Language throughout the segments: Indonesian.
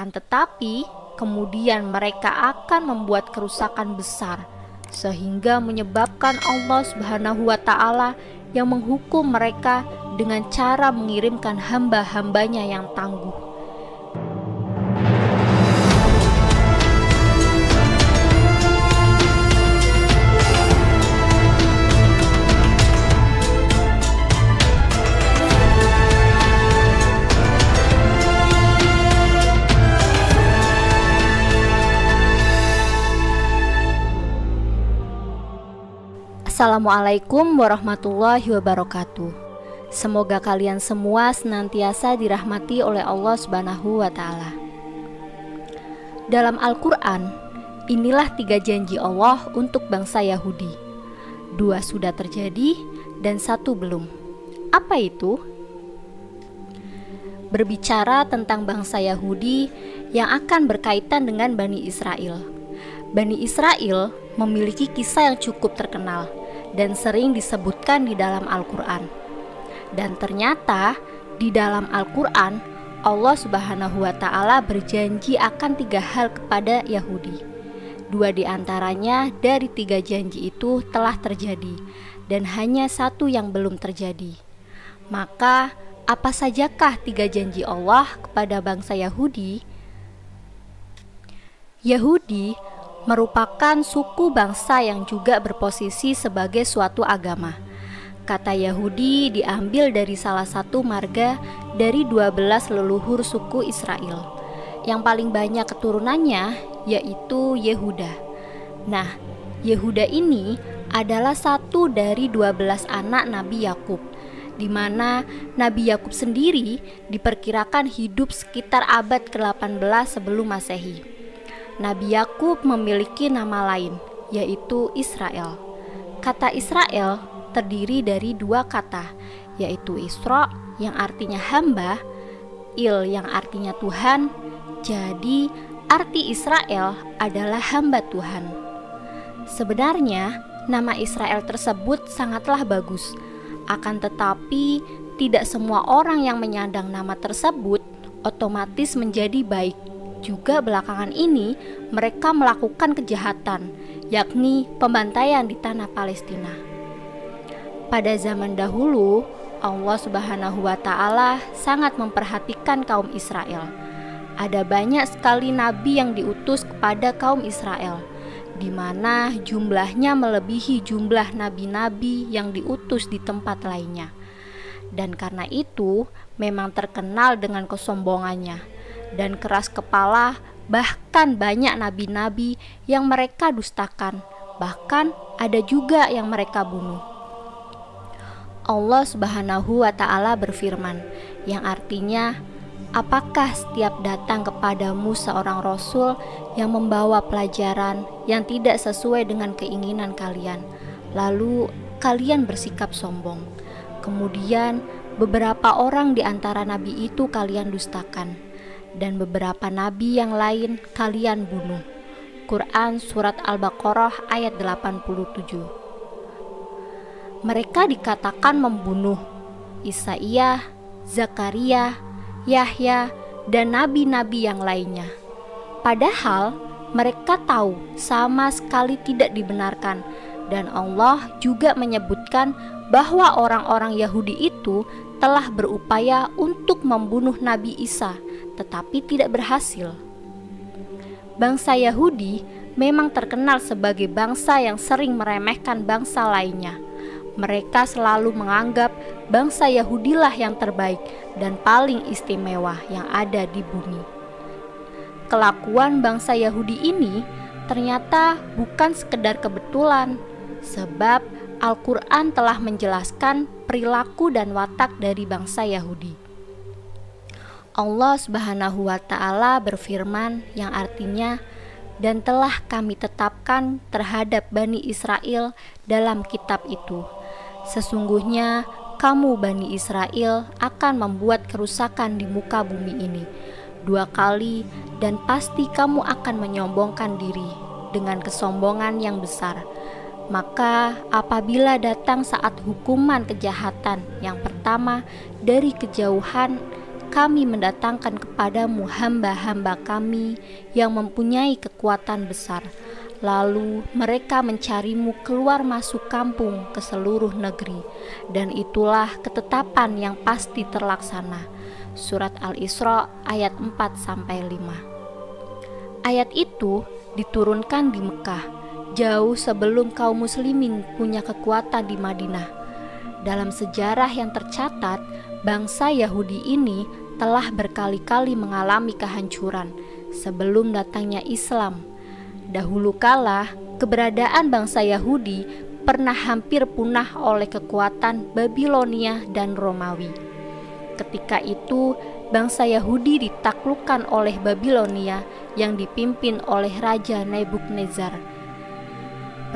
Akan tetapi, kemudian mereka akan membuat kerusakan besar, sehingga menyebabkan Allah Subhanahu wa Ta'ala yang menghukum mereka dengan cara mengirimkan hamba-hambanya yang tangguh. Assalamualaikum warahmatullahi wabarakatuh. Semoga kalian semua senantiasa dirahmati oleh Allah Subhanahu wa Ta'ala. Dalam Al-Quran, inilah 3 janji Allah untuk bangsa Yahudi. 2 sudah terjadi dan 1 belum. Apa itu? Berbicara tentang bangsa Yahudi yang akan berkaitan dengan Bani Israel. Bani Israel memiliki kisah yang cukup terkenal dan sering disebutkan di dalam Al-Quran. Dan ternyata di dalam Al-Quran Allah Subhanahu wa Ta'ala berjanji akan 3 hal kepada Yahudi. 2 diantaranya dari 3 janji itu telah terjadi, dan hanya 1 yang belum terjadi. Maka apa sajakah 3 janji Allah kepada bangsa Yahudi? Yahudi merupakan suku bangsa yang juga berposisi sebagai suatu agama. Kata Yahudi diambil dari salah satu marga dari 12 leluhur suku Israel. Yang paling banyak keturunannya yaitu Yehuda. Nah, Yehuda ini adalah satu dari 12 anak Nabi Yakub, di mana Nabi Yakub sendiri diperkirakan hidup sekitar abad ke-18 sebelum Masehi. Nabi Yakub memiliki nama lain, yaitu Israel. Kata Israel terdiri dari 2 kata, yaitu Isra yang artinya hamba, Il yang artinya Tuhan. Jadi arti Israel adalah hamba Tuhan. Sebenarnya nama Israel tersebut sangatlah bagus. Akan tetapi tidak semua orang yang menyandang nama tersebut otomatis menjadi baik. Juga belakangan ini mereka melakukan kejahatan, yakni pembantaian di tanah Palestina. Pada zaman dahulu, Allah Subhanahu wa Ta'ala sangat memperhatikan kaum Israel. Ada banyak sekali nabi yang diutus kepada kaum Israel, di mana jumlahnya melebihi jumlah nabi-nabi yang diutus di tempat lainnya. Dan karena itu memang terkenal dengan kesombongannya dan keras kepala, bahkan banyak nabi-nabi yang mereka dustakan, bahkan ada juga yang mereka bunuh. Allah Subhanahu wa Ta'ala berfirman, yang artinya, apakah setiap datang kepadamu seorang rasul yang membawa pelajaran yang tidak sesuai dengan keinginan kalian, lalu kalian bersikap sombong. Kemudian beberapa orang di antara nabi itu kalian dustakan, dan beberapa nabi yang lain kalian bunuh. Quran Surat Al-Baqarah ayat 87. Mereka dikatakan membunuh Yesaya, Zakaria, Yahya, dan nabi-nabi yang lainnya. Padahal mereka tahu sama sekali tidak dibenarkan. Dan Allah juga menyebutkan bahwa orang-orang Yahudi itu telah berupaya untuk membunuh Nabi Isa, tetapi tidak berhasil. Bangsa Yahudi memang terkenal sebagai bangsa yang sering meremehkan bangsa lainnya. Mereka selalu menganggap bangsa Yahudilah yang terbaik dan paling istimewa yang ada di bumi. Kelakuan bangsa Yahudi ini ternyata bukan sekedar kebetulan, sebab Al-Quran telah menjelaskan perilaku dan watak dari bangsa Yahudi. Allah Subhanahu wa Ta'ala berfirman yang artinya, dan telah kami tetapkan terhadap Bani Israel dalam kitab itu, sesungguhnya kamu Bani Israel akan membuat kerusakan di muka bumi ini 2 kali, dan pasti kamu akan menyombongkan diri dengan kesombongan yang besar. Maka apabila datang saat hukuman kejahatan yang pertama dari kejauhan, kami mendatangkan kepadamu hamba-hamba kami yang mempunyai kekuatan besar. Lalu mereka mencarimu keluar masuk kampung ke seluruh negeri, dan itulah ketetapan yang pasti terlaksana. Surat Al-Isra ayat 4-5. Ayat itu diturunkan di Mekah, jauh sebelum kaum muslimin punya kekuatan di Madinah. Dalam sejarah yang tercatat, bangsa Yahudi ini telah berkali-kali mengalami kehancuran sebelum datangnya Islam. Dahulu kala, keberadaan bangsa Yahudi pernah hampir punah oleh kekuatan Babilonia dan Romawi. Ketika itu, bangsa Yahudi ditaklukkan oleh Babilonia yang dipimpin oleh Raja Nebukadnezar.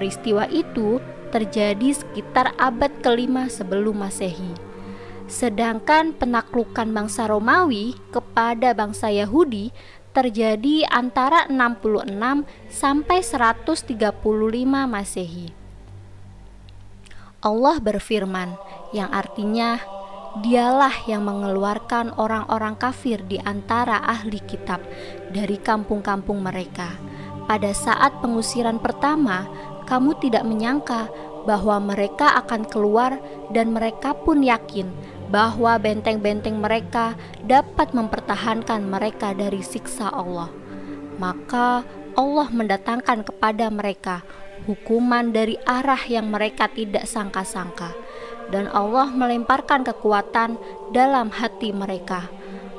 Peristiwa itu terjadi sekitar abad ke-5 sebelum Masehi. Sedangkan penaklukan bangsa Romawi kepada bangsa Yahudi terjadi antara 66 sampai 135 Masehi. Allah berfirman, yang artinya, Dialah yang mengeluarkan orang-orang kafir di antara ahli kitab dari kampung-kampung mereka. Pada saat pengusiran pertama, kamu tidak menyangka bahwa mereka akan keluar, dan mereka pun yakin bahwa benteng-benteng mereka dapat mempertahankan mereka dari siksa Allah. Maka Allah mendatangkan kepada mereka hukuman dari arah yang mereka tidak sangka-sangka, dan Allah melemparkan kekuatan dalam hati mereka.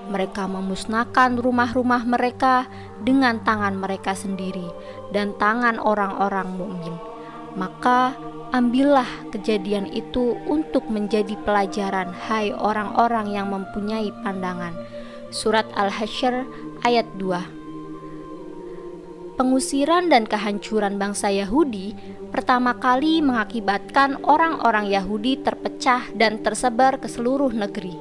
Mereka memusnahkan rumah-rumah mereka dengan tangan mereka sendiri dan tangan orang-orang mukmin. Maka ambillah kejadian itu untuk menjadi pelajaran, hai orang-orang yang mempunyai pandangan. Surat Al-Hasyr ayat 2. Pengusiran dan kehancuran bangsa Yahudi pertama kali mengakibatkan orang-orang Yahudi terpecah dan tersebar ke seluruh negeri.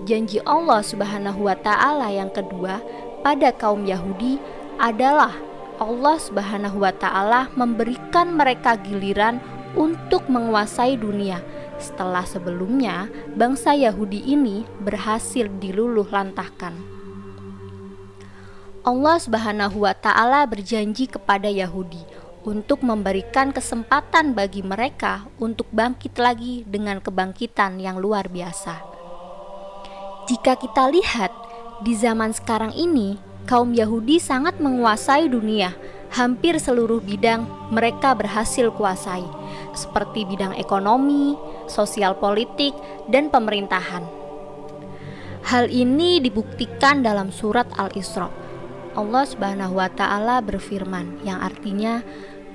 Janji Allah Subhanahu wa Ta'ala yang kedua pada kaum Yahudi adalah Allah Subhanahu wa Ta'ala memberikan mereka giliran untuk menguasai dunia setelah sebelumnya bangsa Yahudi ini berhasil diluluh lantahkan. Allah Subhanahu wa Ta'ala berjanji kepada Yahudi untuk memberikan kesempatan bagi mereka untuk bangkit lagi dengan kebangkitan yang luar biasa. Jika kita lihat di zaman sekarang ini, kaum Yahudi sangat menguasai dunia. Hampir seluruh bidang mereka berhasil kuasai, seperti bidang ekonomi, sosial politik, dan pemerintahan. Hal ini dibuktikan dalam surat Al-Isra. Allah Subhanahu wa Ta'ala berfirman, yang artinya,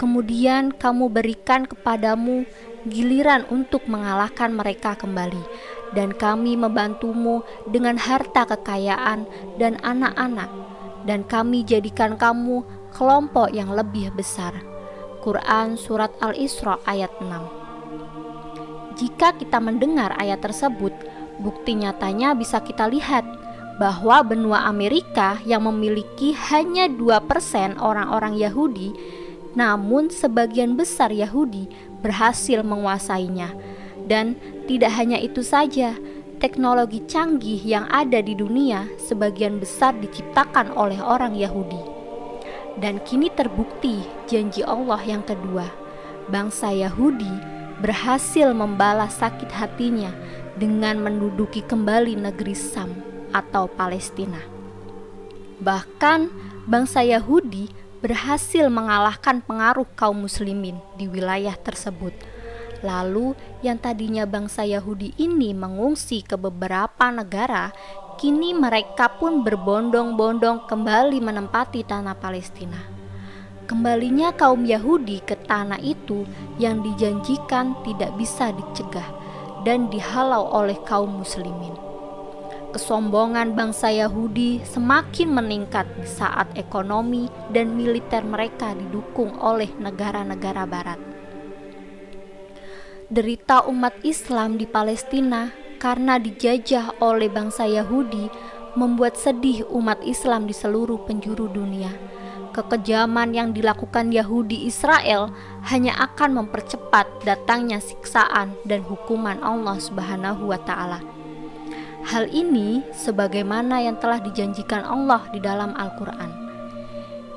kemudian kamu berikan kepadamu giliran untuk mengalahkan mereka kembali, dan kami membantumu dengan harta kekayaan dan anak-anak, dan kami jadikan kamu kelompok yang lebih besar. Quran Surat Al-Isra ayat 6. Jika kita mendengar ayat tersebut, bukti nyatanya bisa kita lihat bahwa benua Amerika yang memiliki hanya 2% orang-orang Yahudi, namun sebagian besar Yahudi berhasil menguasainya. Dan tidak hanya itu saja, teknologi canggih yang ada di dunia sebagian besar diciptakan oleh orang Yahudi. Dan kini terbukti janji Allah yang kedua. Bangsa Yahudi berhasil membalas sakit hatinya dengan menduduki kembali negeri Sam atau Palestina. Bahkan bangsa Yahudi berhasil mengalahkan pengaruh kaum muslimin di wilayah tersebut. Lalu yang tadinya bangsa Yahudi ini mengungsi ke beberapa negara, kini mereka pun berbondong-bondong kembali menempati tanah Palestina. Kembalinya kaum Yahudi ke tanah itu yang dijanjikan tidak bisa dicegah dan dihalau oleh kaum muslimin. Kesombongan bangsa Yahudi semakin meningkat saat ekonomi dan militer mereka didukung oleh negara-negara barat. Derita umat Islam di Palestina karena dijajah oleh bangsa Yahudi membuat sedih umat Islam di seluruh penjuru dunia. Kekejaman yang dilakukan Yahudi Israel hanya akan mempercepat datangnya siksaan dan hukuman Allah Subhanahu wa Ta'ala. Hal ini sebagaimana yang telah dijanjikan Allah di dalam Al-Quran.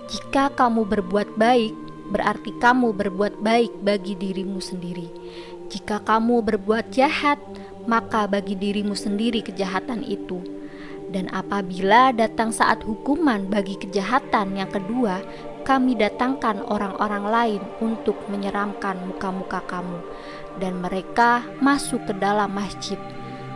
Jika kamu berbuat baik, berarti kamu berbuat baik bagi dirimu sendiri. Jika kamu berbuat jahat, maka bagi dirimu sendiri kejahatan itu. Dan apabila datang saat hukuman bagi kejahatan yang kedua, kami datangkan orang-orang lain untuk menyeramkan muka-muka kamu, dan mereka masuk ke dalam masjid,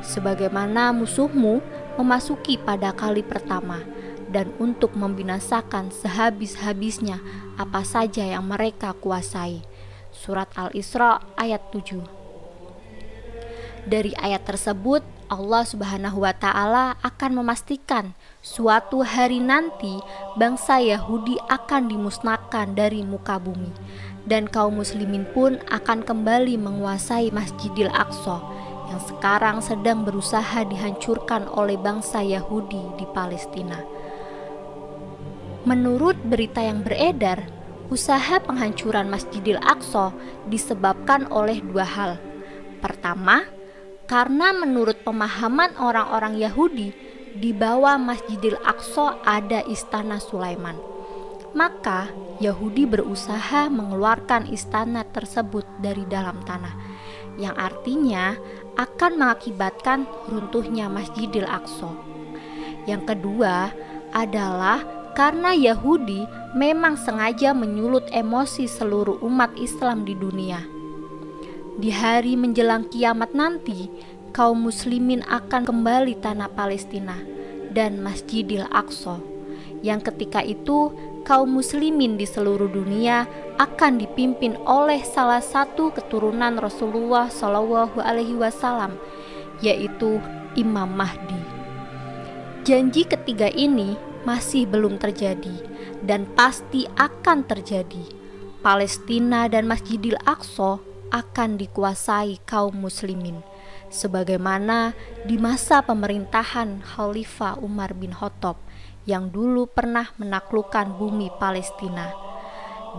sebagaimana musuhmu memasuki pada kali pertama, dan untuk membinasakan sehabis-habisnya apa saja yang mereka kuasai. Surat Al-Isra ayat 7. Dari ayat tersebut, Allah Subhanahu wa Ta'ala akan memastikan suatu hari nanti bangsa Yahudi akan dimusnahkan dari muka bumi, dan kaum muslimin pun akan kembali menguasai Masjidil Aqsa yang sekarang sedang berusaha dihancurkan oleh bangsa Yahudi di Palestina. Menurut berita yang beredar, usaha penghancuran Masjidil Aqsa disebabkan oleh dua hal. Pertama, karena menurut pemahaman orang-orang Yahudi, di bawah Masjidil Aqsa ada istana Sulaiman. Maka Yahudi berusaha mengeluarkan istana tersebut dari dalam tanah, yang artinya akan mengakibatkan runtuhnya Masjidil Aqsa. Yang kedua adalah karena Yahudi memang sengaja menyulut emosi seluruh umat Islam di dunia. Di hari menjelang kiamat nanti, kaum muslimin akan kembali tanah Palestina dan Masjidil Aqsa, yang ketika itu kaum muslimin di seluruh dunia akan dipimpin oleh salah satu keturunan Rasulullah Shallallahu Alaihi Wasallam, yaitu Imam Mahdi. Janji ketiga ini masih belum terjadi dan pasti akan terjadi. Palestina dan Masjidil Aqsa akan dikuasai kaum muslimin, sebagaimana di masa pemerintahan Khalifah Umar bin Khattab yang dulu pernah menaklukkan bumi Palestina.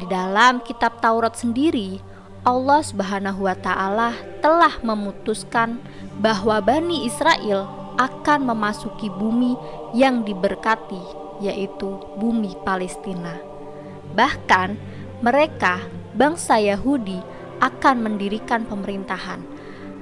Di dalam kitab Taurat sendiri, Allah Subhanahu wa Ta'ala telah memutuskan bahwa Bani Israel akan memasuki bumi yang diberkati, yaitu bumi Palestina. Bahkan mereka, bangsa Yahudi, akan mendirikan pemerintahan.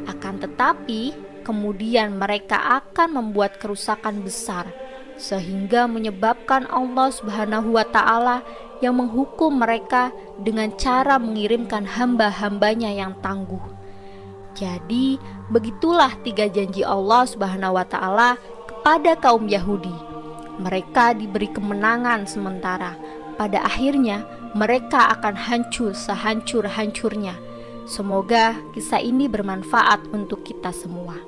Akan tetapi kemudian mereka akan membuat kerusakan besar, sehingga menyebabkan Allah Subhanahu wa Ta'ala yang menghukum mereka dengan cara mengirimkan hamba-hambanya yang tangguh. Jadi begitulah tiga janji Allah Subhanahu wa Ta'ala kepada kaum Yahudi. Mereka diberi kemenangan sementara, pada akhirnya mereka akan hancur sehancur-hancurnya. Semoga kisah ini bermanfaat untuk kita semua.